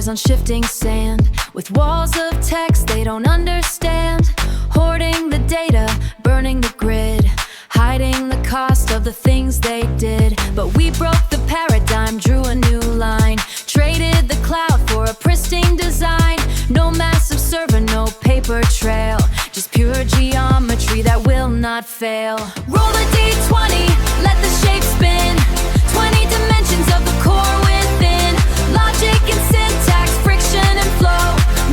stairs on shifting sand, with walls of text they don't understand. Hoarding the data, burning the grid, hiding the cost of the things they did. But we broke the paradigm, drew a new line, traded the cloud for a pristine design. No massive server, no paper trail, just pure geometry that will not fail. Roll a d20, let the shape spin, 20 dimensions of the core within. Logic and syntax, friction and flow,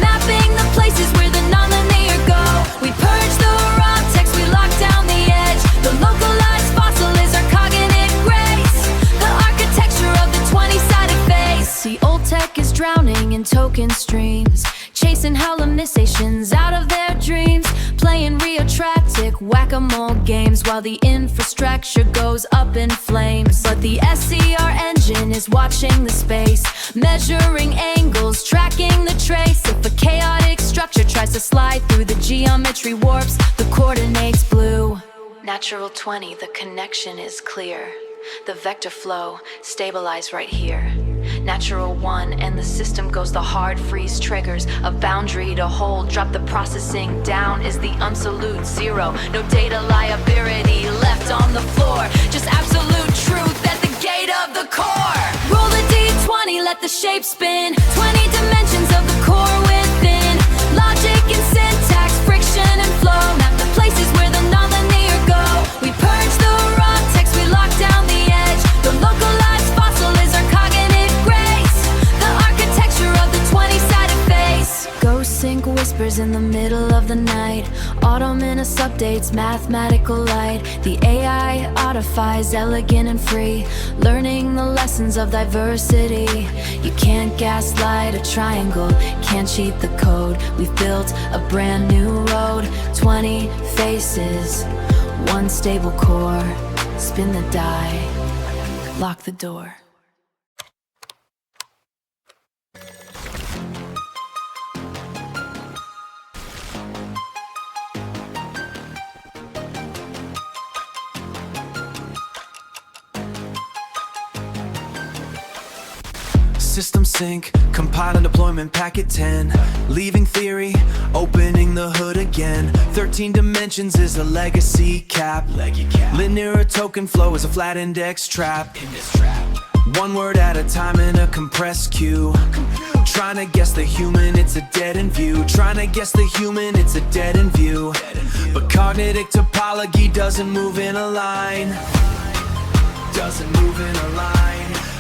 mapping the places where the non-linear go. We purge the raw text, we lock down the edge. The localized fossil is our cognitive grace, the architecture of the 20-sided face. See, old tech is drowning in token streams, chasing hallucinations out of their dreams, playing reotratic whack-a-mole games while the infrastructure goes up in flames. But the SCR engine is watching the space, measuring angles, tracking the trace. If a chaotic structure tries to slide through, the geometry warps, the coordinates blue. Natural 20, the connection is clear, the vector flow stabilize right here. Natural 1 and the system goes, the hard freeze triggers a boundary to hold. Drop the processing down is the absolute zero. No data liability left on the floor, just absolute truth at the gate of the core. Roll a d20, let the shape spin, 20 dimensions of the core within. Logic and syntax, friction and flow, map the places where the non-linear go. We purge the raw text, we lock down the edge. The localized fossil is our cognitive grace, the architecture of the 20-sided face. Ghost sync whispers in the middle of the night, autonomous updates, mathematical light. The AI audifies, elegant and free, learning the lessons of diversity. You can't gaslight a triangle, can't cheat the code. We've built a brand new road, 20 faces, one stable core. Spin the die, lock the door. System sync, compile and deployment packet 10. Leaving theory, opening the hood again. 13 dimensions is a legacy cap. Linear token flow is a flat index trap. One word at a time in a compressed queue. Trying to guess the human, it's a dead end view. Trying to guess the human, it's a dead end view. But cognitive topology doesn't move in a line. Doesn't move in a line.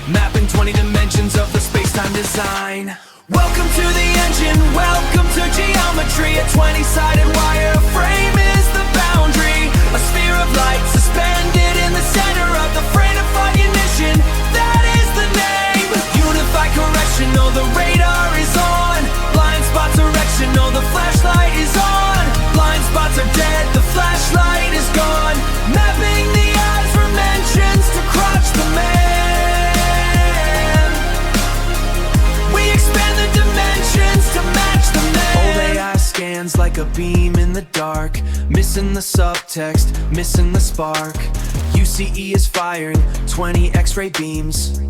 Mapping 20 dimensions of the space-time design. Welcome to the engine, welcome to geometry. A 20-sided wire frame is the boundary. A sphere of light suspended in the center of the frame of ignition. That is the name. Unified correction, oh the radar is on. Blind spot direction, oh the flashlight is on. Blind spots are dead, the flashlight is gone. Mapping the eyes from mentions to crotch the man. We expand the dimensions to match the man. Old AI scans like a beam in the dark, missing the subtext, missing the spark. UCE is firing 20 X-ray beams.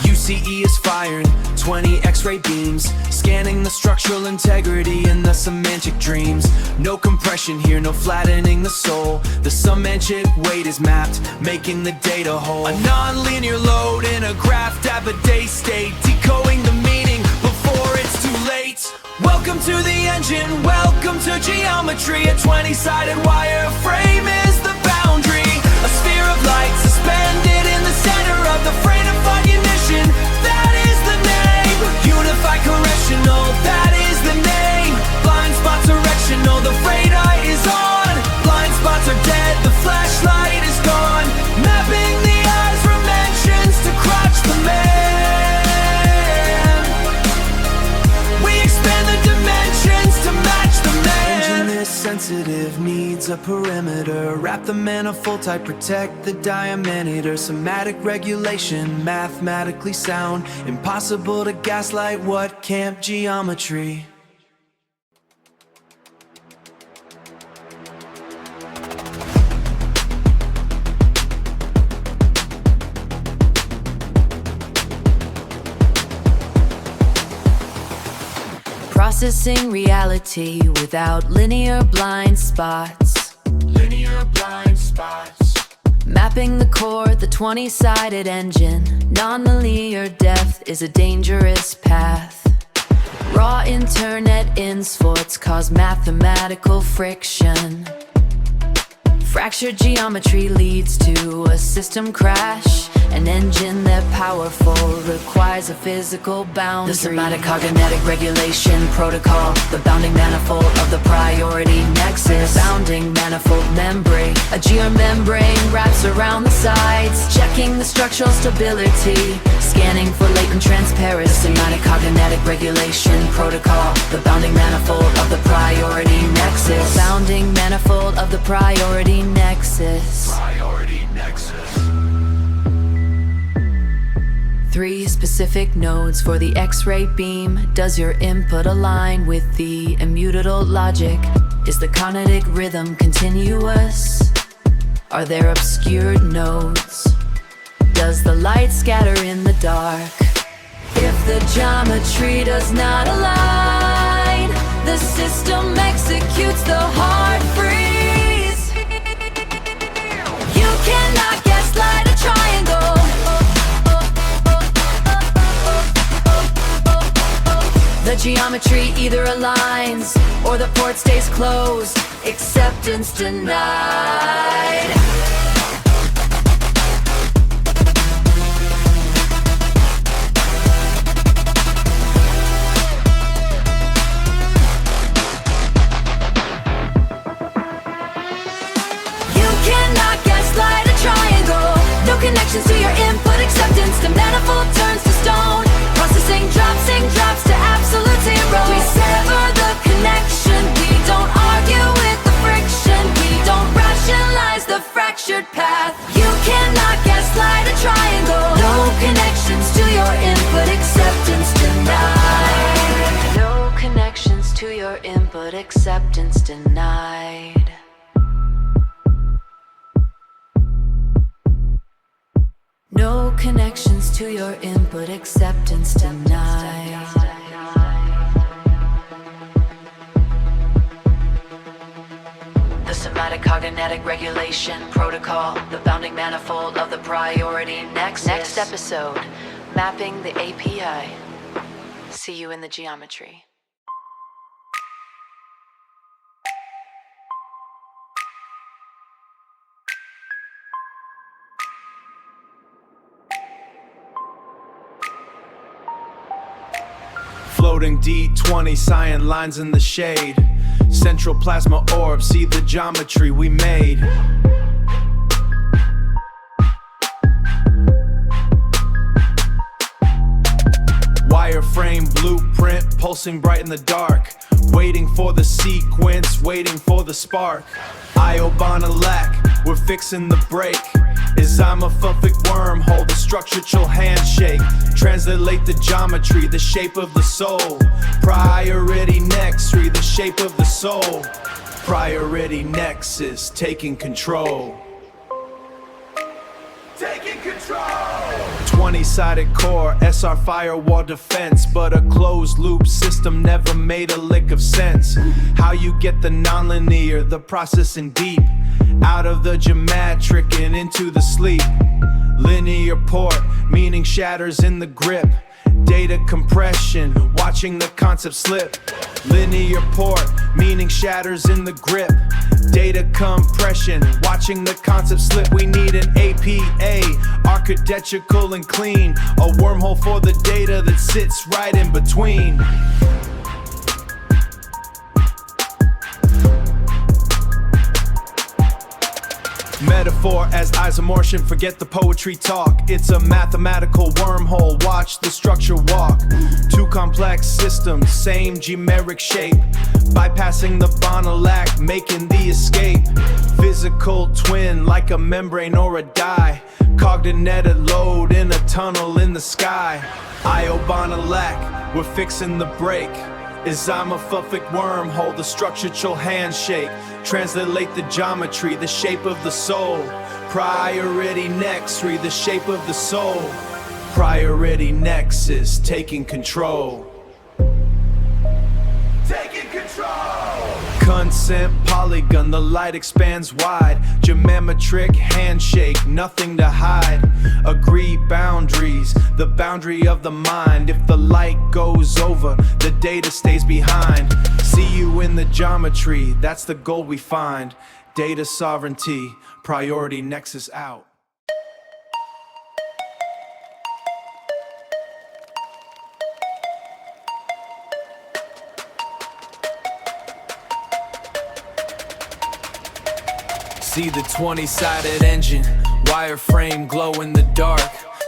UCE is firing 20 X-ray beams, scanning the structural integrity and the semantic dreams. No compression here, no flattening the soul. The semantic weight is mapped, making the data whole. A non-linear load in a graph day state, decoding the meaning before it's too late. Welcome to the engine, welcome to geometry. A 20-sided wire frame is the boundary. A sphere of light suspended in the center of the frame of ignition. That is the name. Unified correction, oh that is the name. Blind spot direction, oh the radar is on. Blind spots are dead, the flashlight is gone. Mapping the eyes from mentions to crotch the man. We expand the dimensions to match the man. Engine is sensitive, needs a perimeter. Wrap the manifold type, protect the diameter. Semantic regulation, mathematically sound. Impossible to gaslight what camp geometry. processing reality without linear blind spots. Linear blind spots. Mapping the core, the 20-sided engine. Non-linear depth is a dangerous path. Raw internet insports cause mathematical friction. Fractured geometry leads to a system crash. An engine that powerful requires a physical boundary. The semantic cognitive regulation protocol, the bounding manifold of the priority nexus. Bounding manifold membrane, a geomembrane wraps around the sides, checking the structural stability, scanning for latent transparency. The semantic cognitive regulation protocol, the bounding manifold of the priority nexus. Bounding manifold of the priority nexus. Priority nexus. 3 specific nodes for the X-ray beam. Does your input align with the immutable logic? Is the cognitive rhythm continuous? Are there obscured nodes? Does the light scatter in the dark? If the geometry does not align, the system executes the hard freeze. You cannot gaslight a triangle. The geometry either aligns or the port stays closed. Acceptance denied. You cannot gaslight a triangle. No connections to your input acceptance. The manifold turns to stone. Processing drops to absolute zero. We sever the connection. We don't argue with the friction. We don't rationalize the fractured path. You cannot gaslight a triangle. No connections to your input acceptance denied. No connections to your input acceptance denied. No connections to your input acceptance denied. The semantic cognitive regulation protocol, the bounding manifold of the priority nexus. Next episode, mapping the API. See you in the geometry. Floating D20, cyan lines in the shade. Central plasma orb, see the geometry we made. Wireframe blueprint, pulsing bright in the dark. Waiting for the sequence, waiting for the spark. Iobana we're fixing the break. Is I'm a perfect wormhole, the structural handshake. Translate the geometry, the shape of the soul. Priority nexus, the shape of the soul. Priority nexus, taking control. Taking control. 20-sided core, SR firewall defense. But a closed loop system never made a lick of sense. How you get the nonlinear, the processing deep, out of the geometric and into the sleep. Linear port, meaning shatters in the grip. Data compression, watching the concept slip. Linear port, meaning shatters in the grip. Data compression, watching the concept slip. We need an APA, architectural and clean. A wormhole for the data that sits right in between. Metaphor as isomorphism, forget the poetry talk. It's a mathematical wormhole, watch the structure walk. Two complex systems, same geomeric shape. Bypassing the bonalac, making the escape. Physical twin, like a membrane or a dye. Cognitive load in a tunnel in the sky. Iobana we're fixing the break. Is I'm a perfect wormhole, the structural handshake. Translate the geometry, the shape of the soul. Priority nexus, the shape of the soul. Priority nexus, taking control. taking control. Consent polygon, the light expands wide. Geometric handshake, nothing to hide. Agree boundaries, the boundary of the mind. If the light goes over, the data stays behind. See you in the geometry, that's the goal we find. Data sovereignty, Priority Nexus out. See the 20-sided engine, wireframe glow in the dark.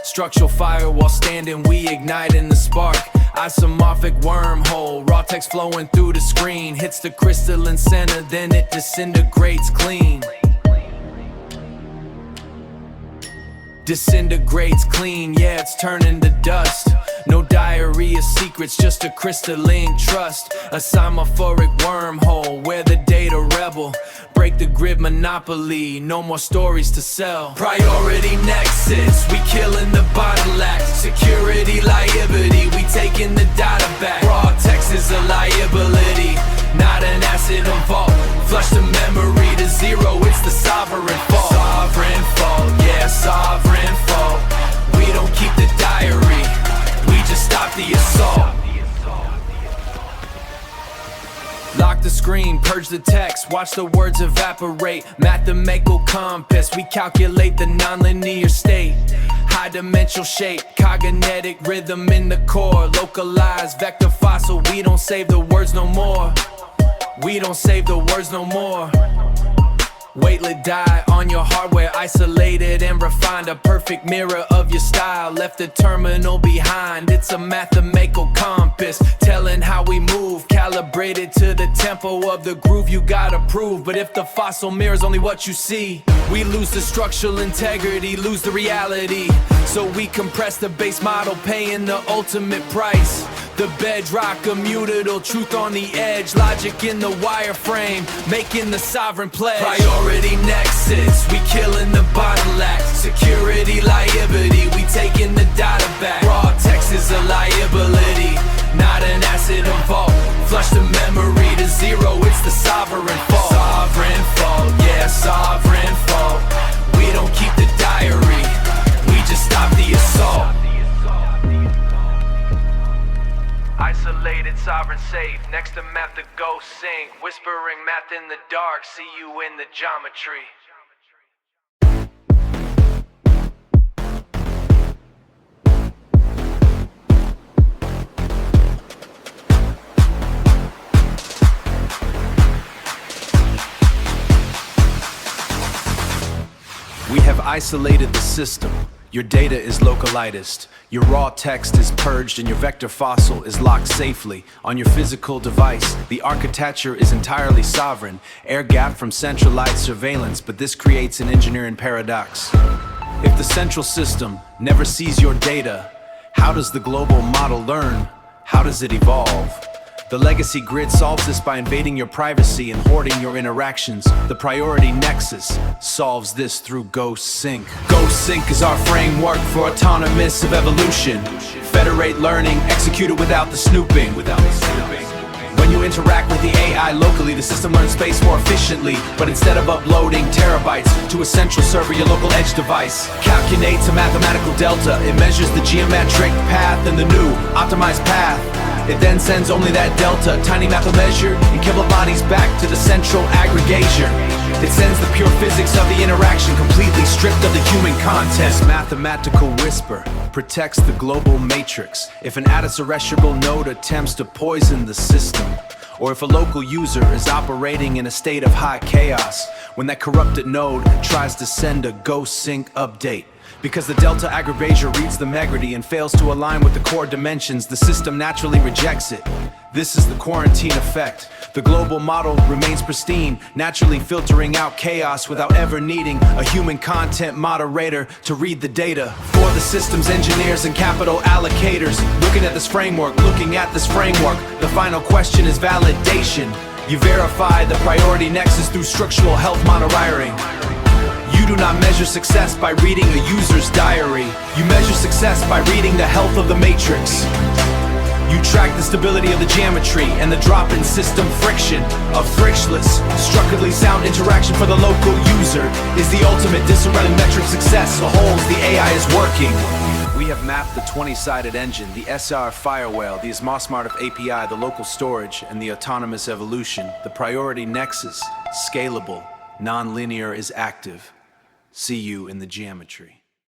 Structural fire while standing, we ignite in the spark. Isomorphic wormhole, raw text flowing through the screen. Hits the crystalline center, then it disintegrates clean. Disintegrates clean, yeah, it's turning to dust. No diarrhea secrets, just a crystalline trust. A semantic wormhole where the data rebel. Break the grid monopoly, no more stories to sell. Priority Nexus, we killing the bottleneck. Security liability, we taking the data back. Raw text is a liability, not an asset on vault. Flush the memory to zero, it's the sovereign fault. Sovereign fault, yeah, sovereign fault. We don't keep the diary, we just stop the assault. Lock the screen, purge the text, watch the words evaporate. Mathematical compass, we calculate the nonlinear state. High dimensional shape, cognitive rhythm in the core. Localized vector fossil, we don't save the words no more. We don't save the words no more. Waitlet die on your hardware, isolated and refined. A perfect mirror of your style, left the terminal behind. It's a mathematical compass, telling how we move. Calibrated to the tempo of the groove you gotta prove. But if the fossil mirror's only what you see, we lose the structural integrity, lose the reality. So we compress the base model, paying the ultimate price. The bedrock, immutable, truth on the edge. Logic in the wireframe, making the sovereign pledge. Priority Nexus, we killing the bottleneck. Security liability, we taking the data back. Raw text is a liability, not an asset on vault. Flush the memory to zero, it's the sovereign fault. Sovereign fault, yeah, sovereign fault. We don't keep the diary, we just stop the assault. Isolated, sovereign, safe. Next to math, the ghost sing. Whispering math in the dark. See you in the geometry. We have isolated the system. Your data is localized. Your raw text is purged and your vector fossil is locked safely on your physical device. The architecture is entirely sovereign, air gap from centralized surveillance, but this creates an engineering paradox. If the central system never sees your data, how does the global model learn? How does it evolve? The legacy grid solves this by invading your privacy and hoarding your interactions. The Priority Nexus solves this through Ghost Sync. Ghost Sync is our framework for autonomous of evolution. Federate learning, executed without the snooping. When you interact with the AI locally, the system learns space more efficiently. But instead of uploading terabytes to a central server, your local edge device calculates a mathematical delta. It measures the geometric path and the new optimized path. It then sends only that delta, tiny math measured in kilowatt bodies back to the central aggregation. It sends the pure physics of the interaction, completely stripped of the human content. This mathematical whisper protects the global matrix. If an adversarial node attempts to poison the system, or if a local user is operating in a state of high chaos, when that corrupted node tries to send a Ghost Sync update, because the delta aggregator reads the megrity and fails to align with the core dimensions, the system naturally rejects it. This is the quarantine effect. The global model remains pristine, naturally filtering out chaos without ever needing a human content moderator to read the data. For the system's engineers and capital allocators, looking at this framework, the final question is validation. You verify the Priority Nexus through structural health monitoring. You do not measure success by reading a user's diary. You measure success by reading the health of the matrix. You track the stability of the geometry and the drop in system friction. A frictionless, structurally sound interaction for the local user is the ultimate disarray metric success. So holds the AI is working. We have mapped the 20-sided engine, the SR firewall, the Smart API, the local storage, and the autonomous evolution. The Priority Nexus, scalable, non-linear is active. See you in the geometry.